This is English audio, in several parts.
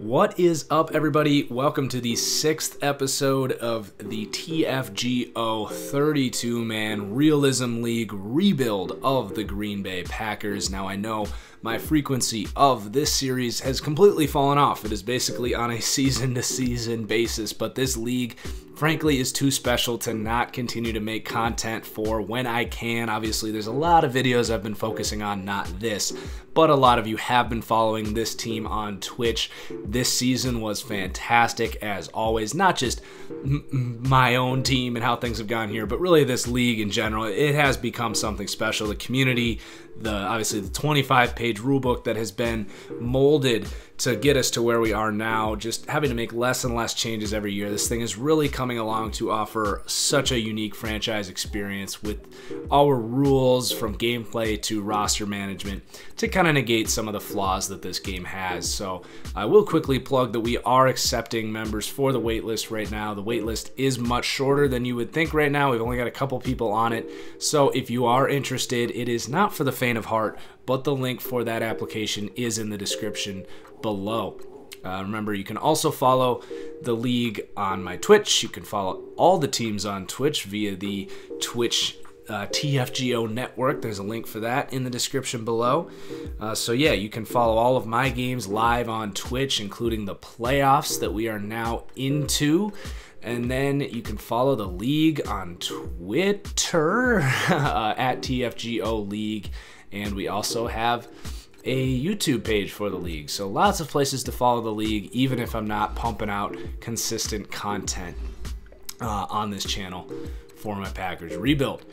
What is up, everybody? Welcome to the 6th episode of the TFGO 32-man Realism League rebuild of the Green Bay Packers. Now, I know my frequency of this series has completely fallen off. It is basically on a season-to-season basis, but this league, frankly, is too special to not continue to make content for when I can. Obviously, there's a lot of videos I've been focusing on, not this, but a lot of you have been following this team on Twitch. This season was fantastic, as always. Not just my own team and how things have gone here, but really this league in general. It has become something special. The community, obviously the 25-page rulebook that has been molded to get us to where we are now, just having to make less and less changes every year. This thing is really coming along to offer such a unique franchise experience with our rules from gameplay to roster management to kind of negate some of the flaws that this game has. So I will quickly plug that we are accepting members for the waitlist right now. The waitlist is much shorter than you would think right now. We've only got a couple people on it. So if you are interested, it is not for the faint of heart, but the link for that application is in the description below. Remember, you can also follow the league on my Twitch. You can follow all the teams on Twitch via the Twitch TFGO Network. There's a link for that in the description below. So yeah, you can follow all of my games live on Twitch, including the playoffs that we are now into. And then you can follow the league on Twitter at TFGO League. And we also have a YouTube page for the league. So lots of places to follow the league, even if I'm not pumping out consistent content on this channel for my Packers rebuild.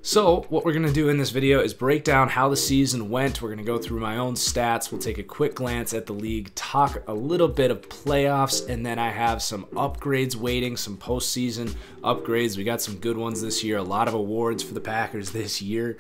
So what we're going to do in this video is break down how the season went. We're going to go through my own stats. We'll take a quick glance at the league, talk a little bit of playoffs, and then I have some upgrades waiting, some postseason upgrades. We got some good ones this year, a lot of awards for the Packers this year.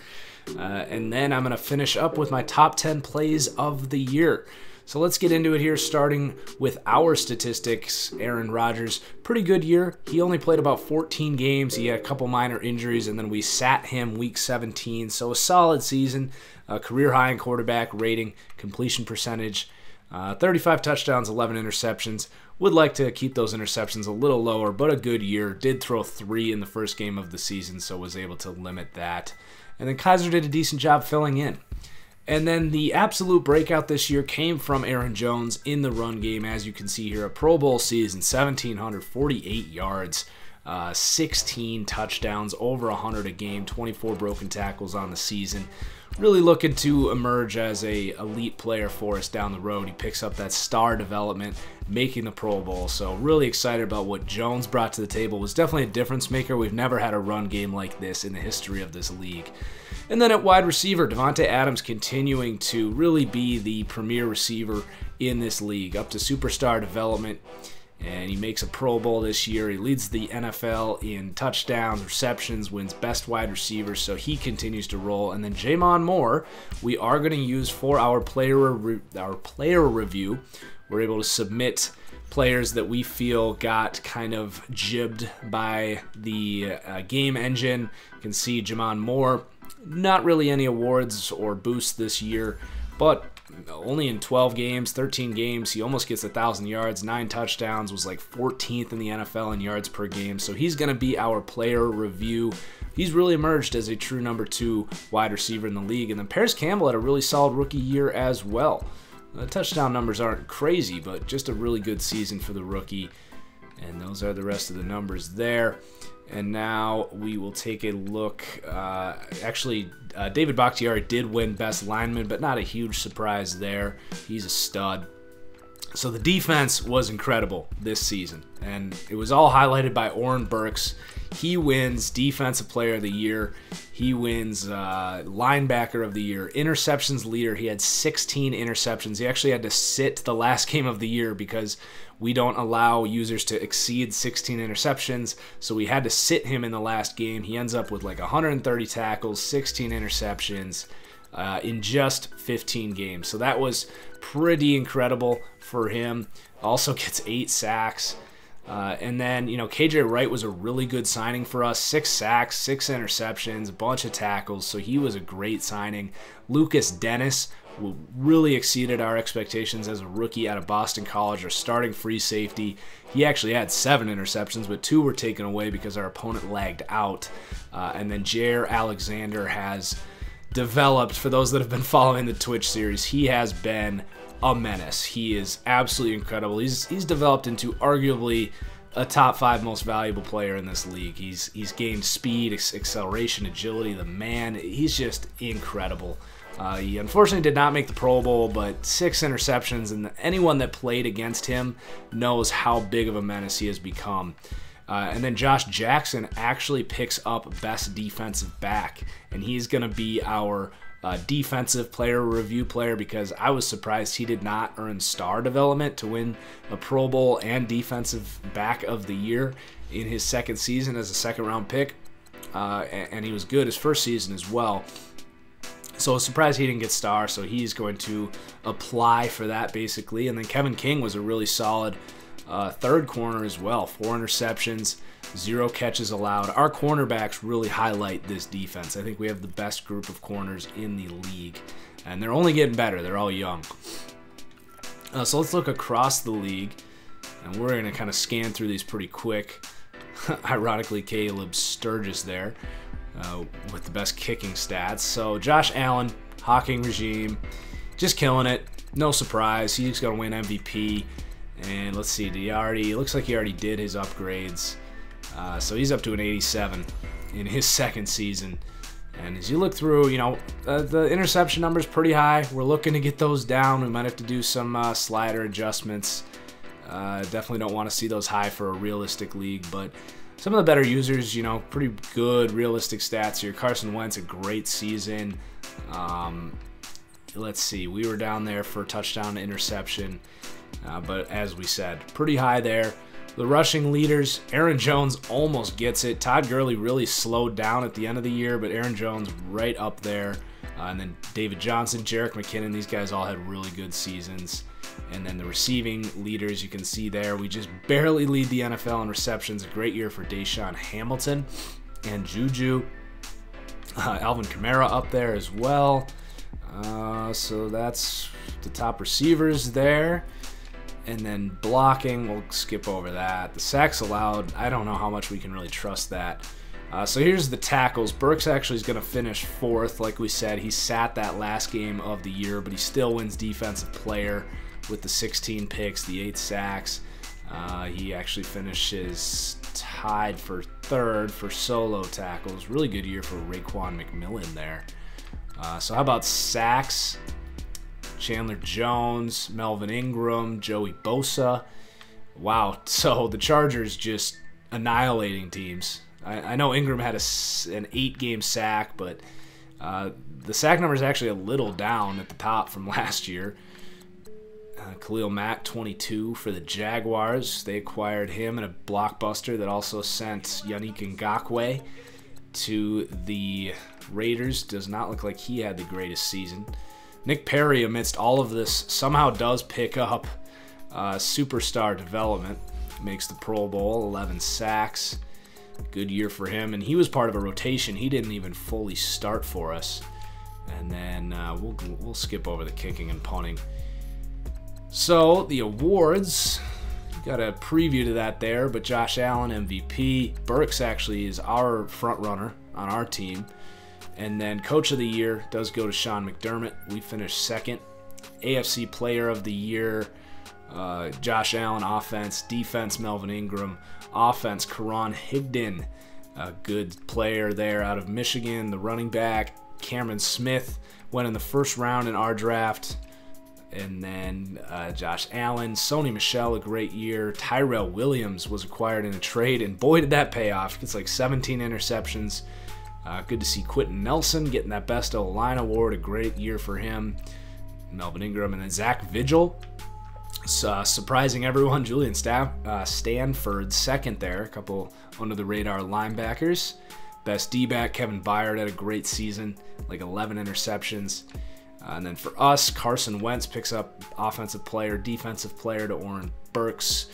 And then I'm going to finish up with my top 10 plays of the year. So let's get into it here, starting with our statistics. Aaron Rodgers, pretty good year. He only played about 14 games. He had a couple minor injuries, and then we sat him week 17. So a solid season, career high in quarterback rating, completion percentage, 35 touchdowns, 11 interceptions. Would like to keep those interceptions a little lower, but a good year. Did throw 3 in the first game of the season, so was able to limit that. And then Kaiser did a decent job filling in. And then the absolute breakout this year came from Aaron Jones in the run game. As you can see here, a Pro Bowl season, 1,748 yards, 16 touchdowns, over 100 a game, 24 broken tackles on the season. Really looking to emerge as a elite player for us down the road. He picks up that star development, making the Pro Bowl. So really excited about what Jones brought to the table. Was definitely a difference maker. We've never had a run game like this in the history of this league. And then at wide receiver, Davante Adams continuing to really be the premier receiver in this league, up to superstar development. And he makes a Pro Bowl this year. He leads the NFL in touchdowns, receptions, wins best wide receiver, so he continues to roll. And then Jamon Moore, we are going to use for our player review. We're able to submit players that we feel got kind of jibbed by the game engine. You can see Jamon Moore, not really any awards or boosts this year, but only in 12 games, 13 games, he almost gets 1,000 yards, 9 touchdowns, was like 14th in the NFL in yards per game. So he's going to be our player review. He's really emerged as a true number 2 wide receiver in the league. And then Paris Campbell had a really solid rookie year as well. The touchdown numbers aren't crazy, but just a really good season for the rookie. And those are the rest of the numbers there. And now we will take a look. David Bakhtiari did win Best Lineman, but not a huge surprise there. He's a stud. So the defense was incredible this season, and it was all highlighted by Oren Burks. He wins Defensive Player of the Year. He wins Linebacker of the Year, Interceptions Leader. He had 16 interceptions. He actually had to sit the last game of the year because we don't allow users to exceed 16 interceptions, so we had to sit him in the last game. He ends up with like 130 tackles, 16 interceptions in just 15 games. So that was pretty incredible for him. Also gets 8 sacks. And then, KJ Wright was a really good signing for us. 6 sacks, 6 interceptions, a bunch of tackles, so he was a great signing. Lucas Dennis really exceeded our expectations as a rookie out of Boston College, our starting free safety. He actually had 7 interceptions, but 2 were taken away because our opponent lagged out. And then Jair Alexander has developed, for those that have been following the Twitch series, he has been a menace. He is absolutely incredible. He's developed into arguably a top 5 most valuable player in this league. He's gained speed, acceleration, agility. The man, he's just incredible. He unfortunately did not make the Pro Bowl, but 6 interceptions, and anyone that played against him knows how big of a menace he has become. And then Josh Jackson actually picks up Best Defensive Back, and he's going to be our defensive player review player, because I was surprised he did not earn star development to win a Pro Bowl and Defensive Back of the Year in his second season as a second-round pick, and he was good his first season as well. So I was surprised he didn't get star, so he's going to apply for that basically. And then Kevin King was a really solid third corner as well. 4 interceptions, 0 catches allowed. Our cornerbacks really highlight this defense. I think we have the best group of corners in the league, and they're only getting better. They're all young. So let's look across the league, and we're going to kind of scan through these pretty quick. Ironically, Caleb Sturgis there with the best kicking stats. So Josh Allen, Hawking regime, just killing it. No surprise. He's going to win MVP. And let's see, it looks like he already did his upgrades. So he's up to an 87 in his second season. And as you look through, you know, the interception number is pretty high. We're looking to get those down. We might have to do some slider adjustments. Definitely don't want to see those high for a realistic league, but some of the better users, you know, pretty good realistic stats here. Carson Wentz, a great season. Let's see, we were down there for touchdown to interception, but as we said, pretty high there. The rushing leaders, Aaron Jones almost gets it. Todd Gurley really slowed down at the end of the year, but Aaron Jones right up there. And then David Johnson, Jerick McKinnon, these guys all had really good seasons. And then the receiving leaders, you can see there, we just barely lead the NFL in receptions. A great year for Deshaun Hamilton and Juju. Alvin Kamara up there as well. So that's the top receivers there. And then blocking, we'll skip over that. The sacks allowed, I don't know how much we can really trust that. So here's the tackles. Burks actually is going to finish 4th. Like we said, he sat that last game of the year, but he still wins Defensive Player with the 16 picks, the 8 sacks. He actually finishes tied for 3rd for solo tackles. Really good year for Raekwon McMillan there. So how about sacks? Chandler Jones, Melvin Ingram, Joey Bosa. Wow, so the Chargers just annihilating teams. I know Ingram had an 8-game sack, but the sack number is actually a little down at the top from last year. Khalil Mack, 22 for the Jaguars. They acquired him in a blockbuster that also sent Yannick Ngakoue to the Raiders. Does not look like he had the greatest season. Nick Perry, amidst all of this, somehow does pick up superstar development. Makes the Pro Bowl, 11 sacks. Good year for him, and he was part of a rotation. He didn't even fully start for us. And then we'll skip over the kicking and punting. So the awards, got a preview to that there, but Josh Allen, MVP. Burks actually is our front runner on our team. And then Coach of the Year does go to Sean McDermott. We finished 2nd. AFC Player of the Year, Josh Allen. Offense, defense, Melvin Ingram. Offense, Karan Higdon, a good player there out of Michigan. The running back, Cameron Smith, went in the 1st round in our draft. And then Josh Allen. Sony Michel, a great year. Tyrell Williams was acquired in a trade, and boy, did that pay off. It's like 17 interceptions. Good to see Quentin Nelson getting that Best O-Line award. A great year for him. Melvin Ingram. And then Zach Vigil, surprising everyone. Julian Stanford, 2nd there. A couple under-the-radar linebackers. Best D-back, Kevin Byard, had a great season. Like 11 interceptions. And then for us, Carson Wentz picks up Offensive Player, Defensive Player to Oren Burks.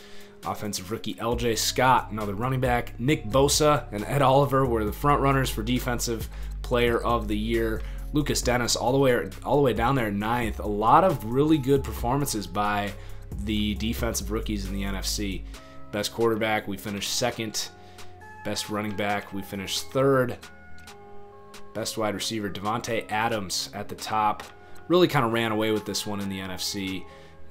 Offensive rookie LJ Scott, another running back. Nick Bosa and Ed Oliver were the front runners for Defensive Player of the Year. Lucas Dennis all the way down there 9th. A lot of really good performances by the defensive rookies in the NFC. Best quarterback, we finished 2nd. Best running back, we finished 3rd. Best wide receiver, Devontae Adams at the top. Really kind of ran away with this one in the NFC.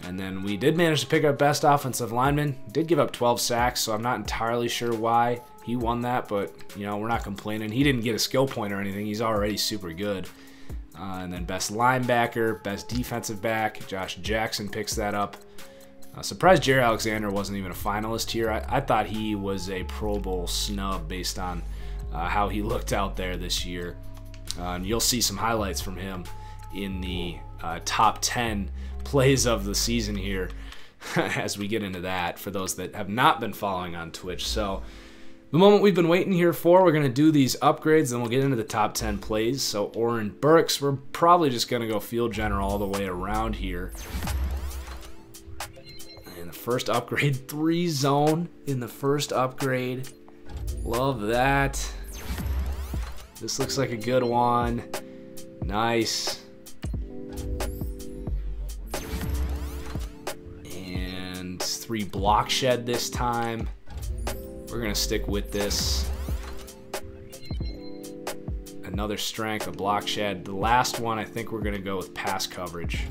And then we did manage to pick up best offensive lineman. Did give up 12 sacks, so I'm not entirely sure why he won that, but you know, we're not complaining. He didn't get a skill point or anything. He's already super good. And then best linebacker, best defensive back, Josh Jackson picks that up. Surprised Jerry Alexander wasn't even a finalist here. I thought he was a Pro Bowl snub based on how he looked out there this year. And you'll see some highlights from him in the top 10 plays of the season here as we get into that for those that have not been following on Twitch. So the moment we've been waiting here for, we're going to do these upgrades, then we'll get into the top 10 plays. So Oren Burks, we're probably just going to go field general all the way around here. And the first upgrade, 3 zone in the first upgrade. Love that. This looks like a good one. Nice. And 3 block shed this time. We're going to stick with this. Another strength, a block shed. The last one, I think we're going to go with pass coverage.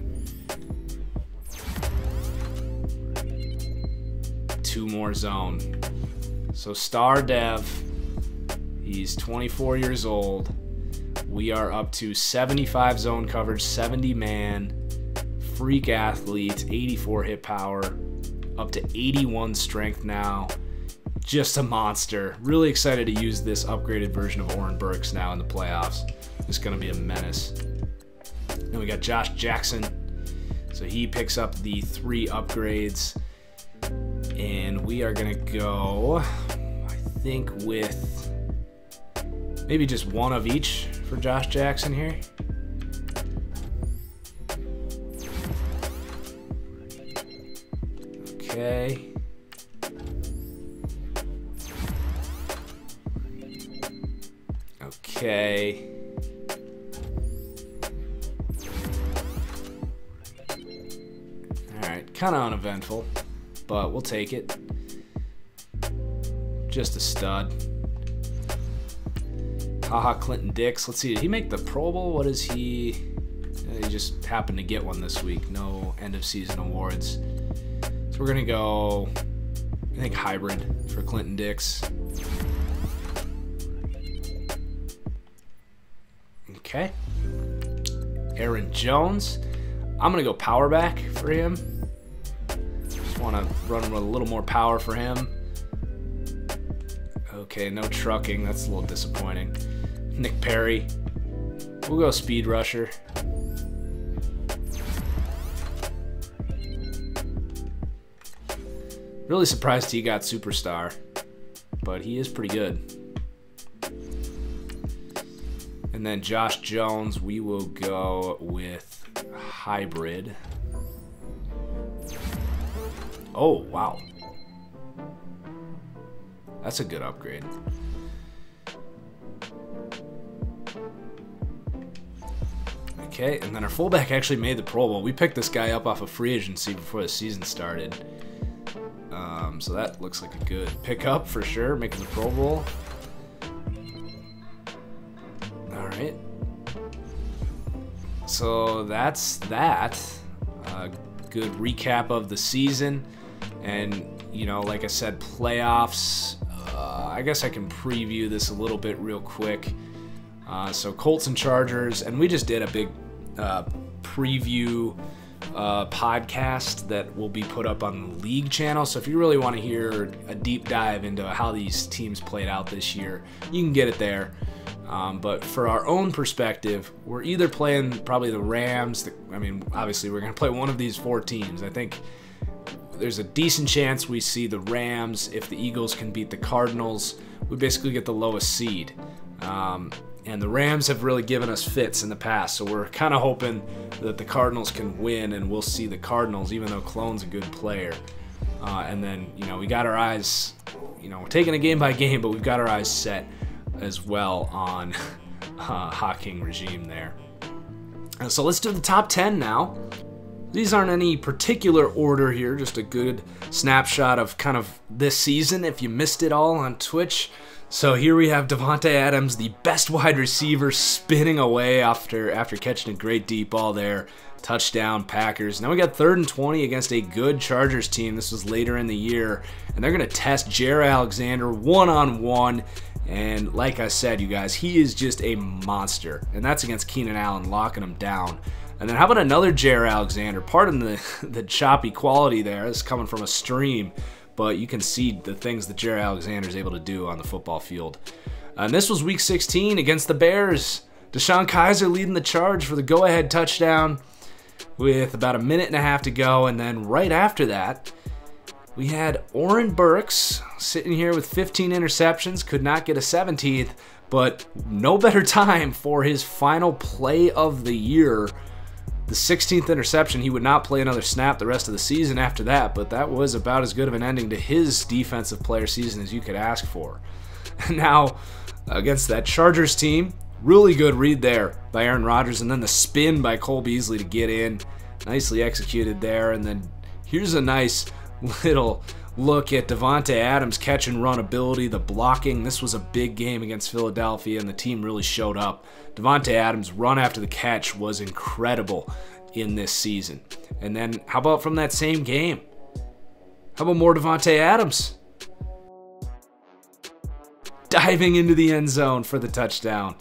2 more zone. So Star Dev, he's 24 years old. We are up to 75 zone coverage, 70 man, freak athlete, 84 hit power, up to 81 strength now. Just a monster. Really excited to use this upgraded version of Oren Burks now in the playoffs. It's going to be a menace. Then we got Josh Jackson. So he picks up the 3 upgrades. And we are going to go, I think, with maybe just 1 of each for Josh Jackson here. Okay. Okay. Alright, kind of uneventful, but we'll take it. Just a stud. Haha, Clinton Dix. Let's see, did he make the Pro Bowl? What is he? He just happened to get one this week. No end of season awards. So we're going to go, I think, hybrid for Clinton Dix. Okay. Aaron Jones. I'm going to go power back for him. Just want to run with a little more power for him. Okay, no trucking. That's a little disappointing. Nick Perry. We'll go speed rusher. Really surprised he got superstar, but he is pretty good. And then Josh Jones, we will go with hybrid. Oh, wow. That's a good upgrade. Okay, and then our fullback actually made the Pro Bowl. We picked this guy up off of free agency before the season started. So that looks like a good pickup for sure, making the Pro Bowl. Alright. So that's that. Good recap of the season. And, you know, like I said, playoffs. I guess I can preview this a little bit real quick. So Colts and Chargers, and we just did a big preview podcast that will be put up on the league channel. So if you really want to hear a deep dive into how these teams played out this year, you can get it there. But for our own perspective, we're either playing probably the Rams. I mean, obviously we're going to play one of these 4 teams. I think there's a decent chance we see the Rams. If the Eagles can beat the Cardinals, we basically get the lowest seed. And the Rams have really given us fits in the past, so we're kind of hoping that the Cardinals can win, and we'll see the Cardinals, even though Clone's a good player. And then, you know, we got our eyes, you know, we're taking it game by game, but we've got our eyes set as well on Hawking regime there. So let's do the top 10 now. These aren't any particular order here, just a good snapshot of kind of this season if you missed it all on Twitch. So here we have Davante Adams, the best wide receiver, spinning away after catching a great deep ball there. Touchdown, Packers. Now we got 3rd and 20 against a good Chargers team. This was later in the year, and they're going to test Jaire Alexander one-on-one. And like I said, you guys, he is just a monster, and that's against Keenan Allen, locking him down. And then how about another Jaire Alexander? Pardon the choppy quality there. This is coming from a stream, but you can see the things that Jaire Alexander is able to do on the football field. And this was Week 16 against the Bears. Deshaun Kaiser leading the charge for the go-ahead touchdown with about a minute and a half to go. And then right after that, we had Oren Burks sitting here with 15 interceptions, could not get a 17th, but no better time for his final play of the year. The 16th interception. He would not play another snap the rest of the season after that, but that was about as good of an ending to his defensive player season as you could ask for. And now, against that Chargers team, really good read there by Aaron Rodgers, and then the spin by Cole Beasley to get in. Nicely executed there, and then here's a nice little look at Davante Adams' catch and run ability, the blocking. This was a big game against Philadelphia, and the team really showed up. Davante Adams' run after the catch was incredible in this season. And then how about from that same game? How about more Davante Adams? Diving into the end zone for the touchdown.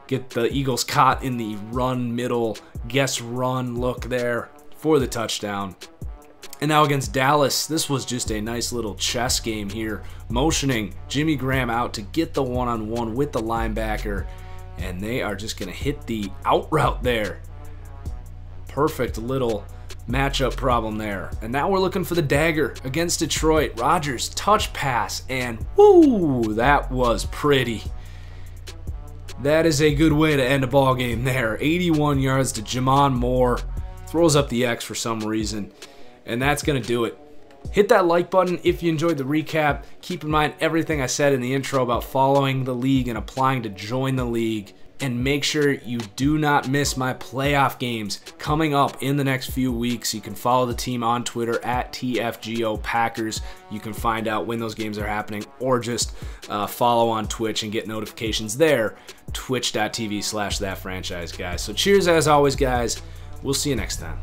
Get the Eagles caught in the run middle, guess run look there for the touchdown. And now against Dallas, this was just a nice little chess game here, motioning Jimmy Graham out to get the one-on-one with the linebacker, and they are just going to hit the out route there. Perfect little matchup problem there. And now we're looking for the dagger against Detroit. Rodgers, touch pass, and woo, that was pretty. That is a good way to end a ball game there. 81 yards to Jamon Moore. Throws up the X for some reason. And that's going to do it. Hit that like button if you enjoyed the recap. Keep in mind everything I said in the intro about following the league and applying to join the league. And make sure you do not miss my playoff games coming up in the next few weeks. You can follow the team on Twitter at TFGO Packers. You can find out when those games are happening, or just follow on Twitch and get notifications there. Twitch.tv/thatfranchise, guys. So cheers as always, guys. We'll see you next time.